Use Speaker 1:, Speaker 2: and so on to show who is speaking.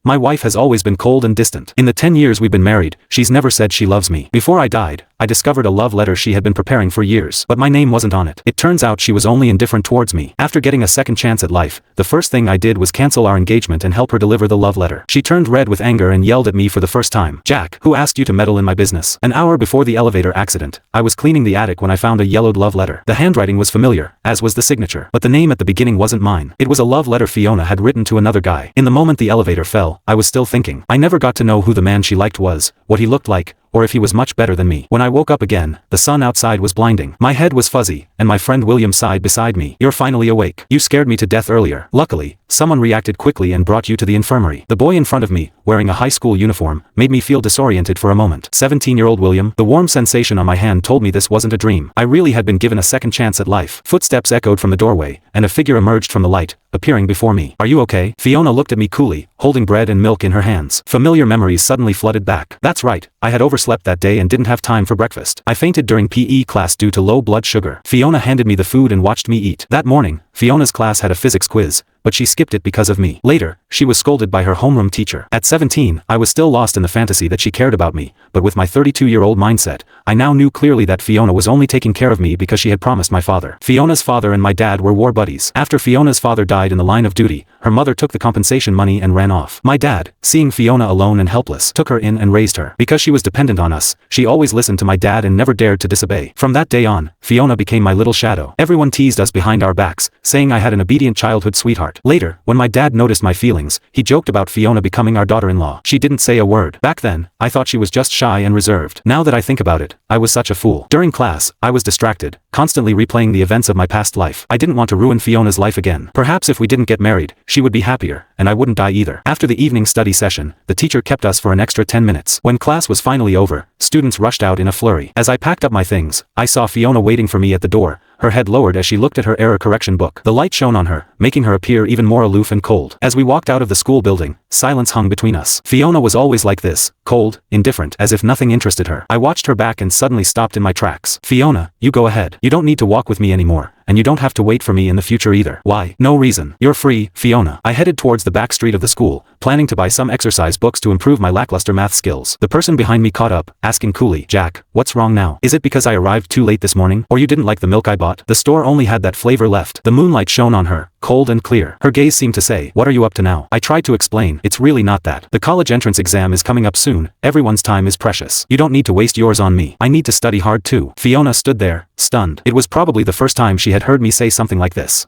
Speaker 1: My wife has always been cold and distant. In the 10 years we've been married, she's never said she loves me. Before I died, I discovered a love letter she had been preparing for years, but my name wasn't on it. It turns out she was only indifferent towards me. After getting a second chance at life, the first thing I did was cancel our engagement and help her deliver the love letter. She turned red with anger and yelled at me for the first time. "Jack, who asked you to meddle in my business?" An hour before the elevator accident, I was cleaning the attic when I found a yellowed love letter. The handwriting was familiar, as was the signature, but the name at the beginning wasn't mine. It was a love letter Fiona had written to another guy. In the moment the elevator fell, I was still thinking. I never got to know who the man she liked was, what he looked like, or if he was much better than me. When I woke up again, the sun outside was blinding. My head was fuzzy, and my friend William sighed beside me. "You're finally awake. You scared me to death earlier." Luckily, someone reacted quickly and brought you to the infirmary. The boy in front of me, wearing a high school uniform, made me feel disoriented for a moment. 17-year-old William. The warm sensation on my hand told me this wasn't a dream. I really had been given a second chance at life. Footsteps echoed from the doorway, and a figure emerged from the light, appearing before me. "Are you okay?" Fiona looked at me coolly, holding bread and milk in her hands. Familiar memories suddenly flooded back. That's right, I had overslept that day and didn't have time for breakfast. I fainted during PE class due to low blood sugar. Fiona handed me the food and watched me eat. That morning, Fiona's class had a physics quiz, but she skipped it because of me. Later, she was scolded by her homeroom teacher. At 17, I was still lost in the fantasy that she cared about me, but with my 32-year-old mindset, I now knew clearly that Fiona was only taking care of me because she had promised my father. Fiona's father and my dad were war buddies. After Fiona's father died in the line of duty, her mother took the compensation money and ran off. My dad, seeing Fiona alone and helpless, took her in and raised her. Because she was dependent on us, she always listened to my dad and never dared to disobey. From that day on, Fiona became my little shadow. Everyone teased us behind our backs, saying I had an obedient childhood sweetheart. Later, when my dad noticed my feelings, he joked about Fiona becoming our daughter-in-law. She didn't say a word. Back then, I thought she was just shy and reserved. Now that I think about it, I was such a fool. During class, I was distracted, constantly replaying the events of my past life. I didn't want to ruin Fiona's life again. Perhaps if we didn't get married, she would be happier, and I wouldn't die either. After the evening study session, the teacher kept us for an extra 10 minutes. When class was finally over, students rushed out in a flurry. As I packed up my things, I saw Fiona waiting for me at the door, her head lowered as she looked at her error correction book. The light shone on her, making her appear even more aloof and cold. As we walked out of the school building, silence hung between us. Fiona was always like this, cold, indifferent, as if nothing interested her. I watched her back and suddenly stopped in my tracks. "Fiona, you go ahead. You don't need to walk with me anymore, and you don't have to wait for me in the future either." "Why?" "No reason. You're free, Fiona." I headed towards the back street of the school, planning to buy some exercise books to improve my lackluster math skills. The person behind me caught up, asking coolly, "Jack, what's wrong now? Is it because I arrived too late this morning, or you didn't like the milk I bought?" The store only had that flavor left. The moonlight shone on her, cold and clear. Her gaze seemed to say, "What are you up to now?" I tried to explain, "It's really not that. The college entrance exam is coming up soon. Everyone's time is precious. You don't need to waste yours on me. I need to study hard too." Fiona stood there, stunned. It was probably the first time she had heard me say something like this.